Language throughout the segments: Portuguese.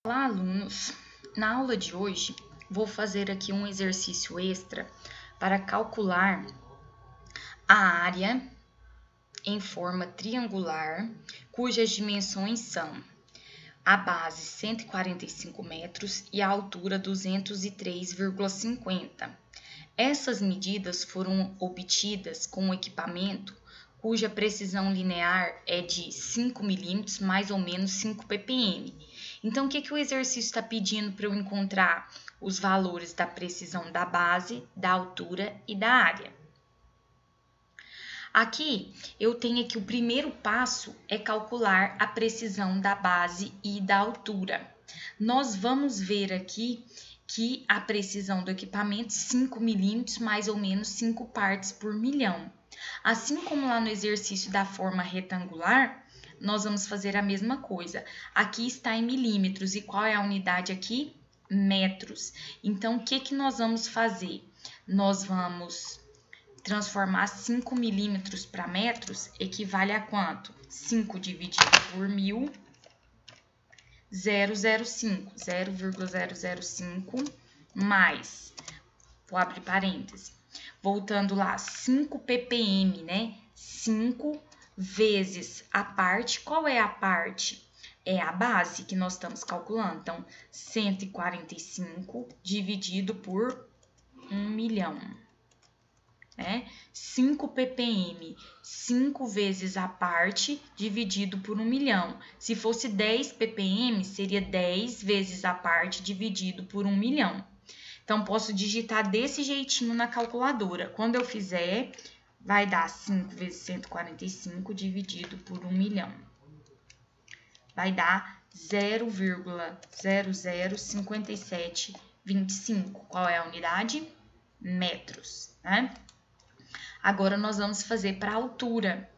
Olá, alunos! Na aula de hoje, vou fazer aqui um exercício extra para calcular a área em forma triangular, cujas dimensões são a base 145 metros e a altura 203,50. Essas medidas foram obtidas com um equipamento cuja precisão linear é de 5 milímetros, mais ou menos 5 ppm. Então, o que o exercício está pedindo para eu encontrar? Os valores da precisão da base, da altura e da área. Aqui, eu tenho aqui o primeiro passo é calcular a precisão da base e da altura. Nós vamos ver aqui que a precisão do equipamento 5 milímetros, mais ou menos 5 partes por milhão. Assim como lá no exercício da forma retangular, nós vamos fazer a mesma coisa. Aqui está em milímetros. E qual é a unidade aqui? Metros. Então, o que nós vamos fazer? Nós vamos transformar 5 milímetros para metros, equivale a quanto? 5 dividido por 1000, 0,005 mais, vou abrir parêntese, voltando lá, 5 ppm, né? 5 vezes a parte, qual é a parte? É a base que nós estamos calculando, então, 145 dividido por 1 milhão. 5 ppm, 5 vezes a parte, dividido por 1 milhão. Se fosse 10 ppm, seria 10 vezes a parte, dividido por 1 milhão. Então, posso digitar desse jeitinho na calculadora. Quando eu fizer, vai dar 5 vezes 145, dividido por 1 milhão. Vai dar 0,005725. Qual é a unidade? Metros, né? Agora, nós vamos fazer para a altura.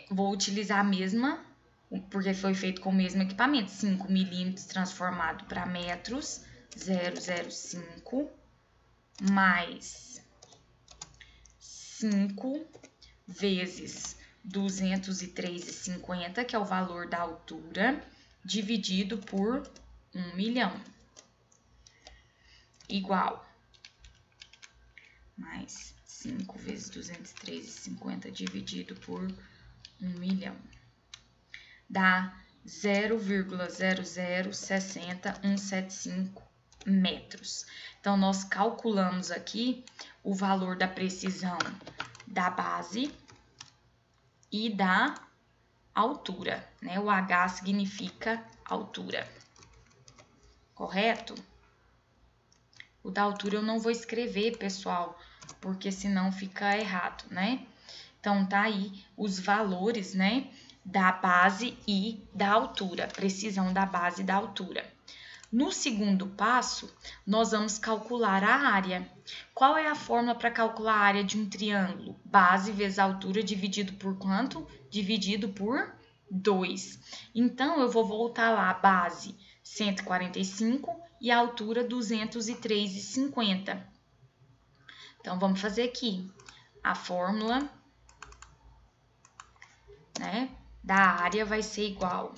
Vou utilizar a mesma, porque foi feito com o mesmo equipamento. 5 milímetros transformado para metros, 0,05, mais 5 vezes 203,50, que é o valor da altura, dividido por 1 milhão. Igual. Mais 5 vezes 203,50 dividido por 1 milhão. Dá 0,0060175 metros. Então, nós calculamos aqui o valor da precisão da base e da altura, né? O H significa altura. Correto? O da altura eu não vou escrever, pessoal, porque senão fica errado, né? Então, tá aí os valores, né, da base e da altura, precisão da base e da altura. No segundo passo, nós vamos calcular a área. Qual é a fórmula para calcular a área de um triângulo? Base vezes altura dividido por quanto? Dividido por 2. Então, eu vou voltar lá, a base 145 e a altura 203,50. Então, vamos fazer aqui a fórmula, né, da área vai ser igual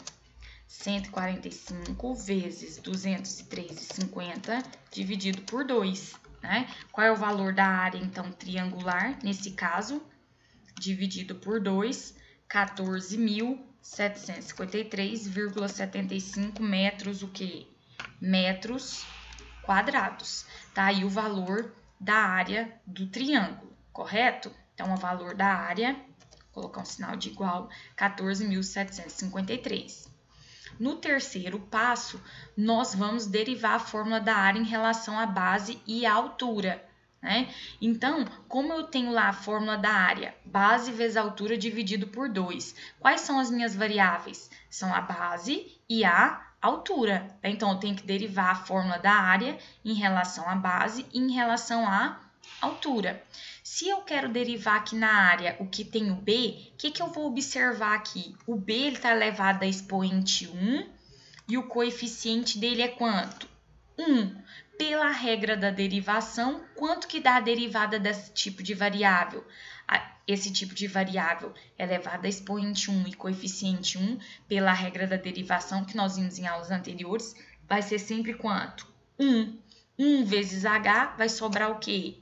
145 vezes 203,50 dividido por 2, né? Qual é o valor da área, então, triangular, nesse caso? Dividido por 2, 14.753,75 metros, o quê? Metros quadrados. Tá aí o valor da área do triângulo, correto? Então, o valor da área, vou colocar um sinal de igual, 14.753. No terceiro passo, nós vamos derivar a fórmula da área em relação à base e à altura, né? Então, como eu tenho lá a fórmula da área, base vezes altura dividido por 2, quais são as minhas variáveis? São a base e a altura. Então, eu tenho que derivar a fórmula da área em relação à base e em relação à altura. Se eu quero derivar aqui na área o que tem o B, o que eu vou observar aqui? O B está elevado a expoente 1 e o coeficiente dele é quanto? 1. pela regra da derivação, quanto que dá a derivada desse tipo de variável? Esse tipo de variável elevado a expoente 1 e coeficiente 1, pela regra da derivação que nós vimos em aulas anteriores, vai ser sempre quanto? 1. 1 vezes h vai sobrar o quê?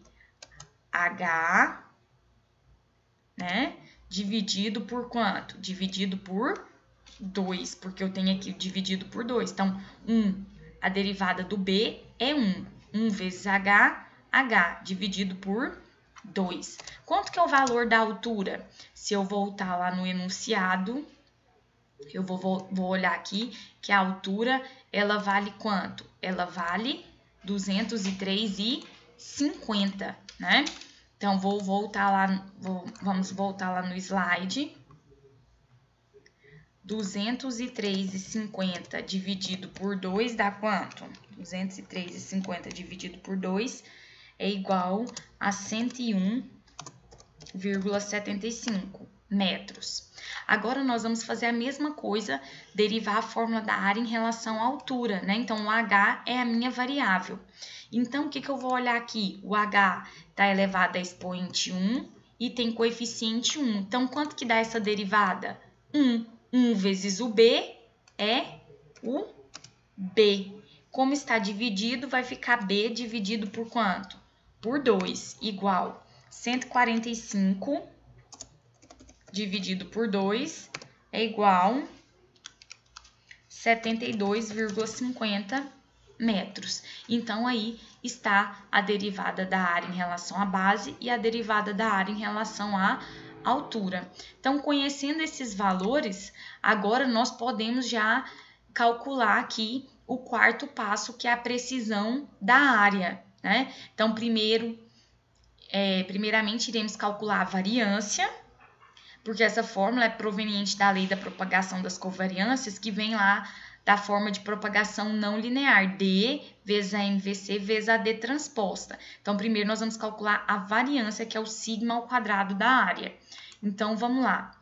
H, né? Dividido por quanto? Dividido por 2, porque eu tenho aqui dividido por 2. Então, 1, a derivada do b é 1. 1 vezes h, h dividido por 2. Quanto que é o valor da altura? Se eu voltar lá no enunciado, eu vou olhar aqui que a altura, ela vale quanto? Ela vale 203,50, né? Então, vamos voltar lá no slide. 203,50 dividido por 2 dá quanto? 203,50 dividido por 2 é igual a 101,75 metros. Agora, nós vamos fazer a mesma coisa, derivar a fórmula da área em relação à altura, né? Então, o h é a minha variável. Então, o que eu vou olhar aqui? O h está elevado a expoente 1 e tem coeficiente 1. Então, quanto que dá essa derivada? 1. 1 vezes o b é o b. Como está dividido, vai ficar b dividido por quanto? Por 2, igual 145 dividido por 2 é igual 72,50 metros. Então, aí está a derivada da área em relação à base e a derivada da área em relação à altura. Então, conhecendo esses valores, agora nós podemos já calcular aqui o quarto passo, que é a precisão da área, né? Então, primeiramente, iremos calcular a variância, porque essa fórmula é proveniente da lei da propagação das covariâncias, que vem lá da forma de propagação não linear, D vezes a MVC vezes a D transposta. Então, primeiro nós vamos calcular a variância, que é o sigma ao quadrado da área. Então, vamos lá.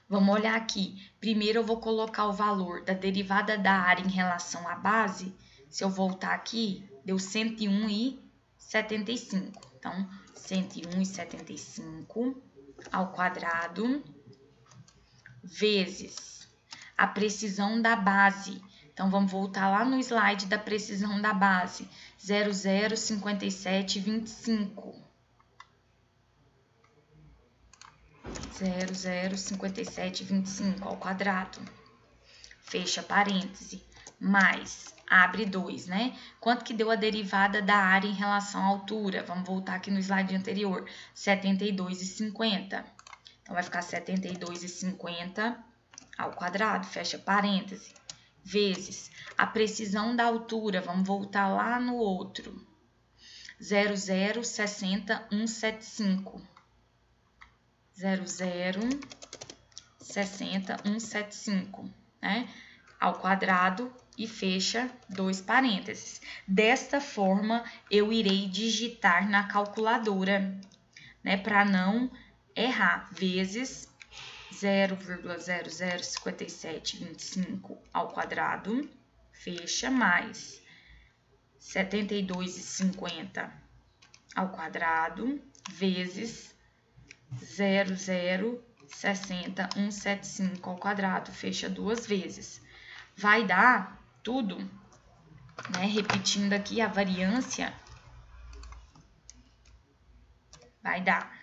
Vamos olhar aqui. Primeiro eu vou colocar o valor da derivada da área em relação à base. Se eu voltar aqui, deu 101,75. Então, 101,75 ao quadrado vezes a precisão da base. Então, vamos voltar lá no slide da precisão da base. 005725. 005725 ao quadrado. Fecha parêntese. Mais, abre 2, né? Quanto que deu a derivada da área em relação à altura? Vamos voltar aqui no slide anterior. 72,50. Então, vai ficar 72,50 ao quadrado, fecha parêntese, vezes a precisão da altura, vamos voltar lá no outro, 0,060175. 0,060175, né? Ao quadrado e fecha 2 parênteses. Desta forma, eu irei digitar na calculadora, né? Para não errar, vezes 0,005725 ao quadrado, fecha, mais 72,50 ao quadrado, vezes 0,060175 ao quadrado, fecha 2 vezes. Vai dar tudo, né? Repetindo aqui a variância, vai dar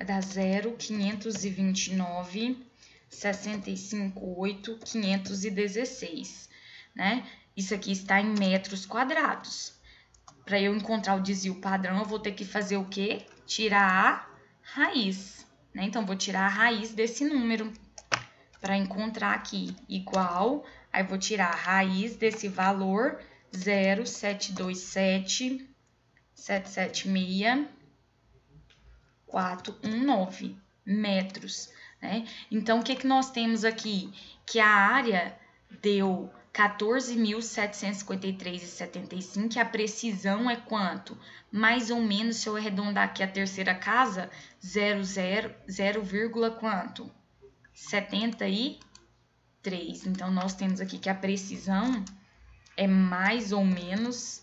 vai dar 0,529,65,8,516, né? Isso aqui está em metros quadrados. Para eu encontrar o desvio padrão, eu vou ter que fazer o quê? Tirar a raiz, né? Então, vou tirar a raiz desse número para encontrar aqui, igual, aí vou tirar a raiz desse valor, 0,727,776, 419 metros, né? Então, o que que nós temos aqui? Que a área deu 14.753,75, e a precisão é quanto? Mais ou menos, se eu arredondar aqui a terceira casa, 0, quanto? 73. Então, nós temos aqui que a precisão é mais ou menos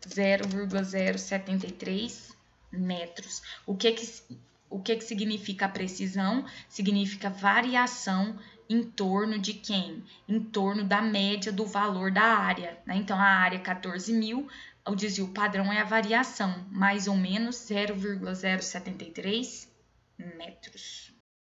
0,073 metros. O que que significa a precisão? Significa variação em torno de quem? Em torno da média do valor da área, né? Então, a área 14.000, o desvio padrão é a variação, mais ou menos 0,073 metros.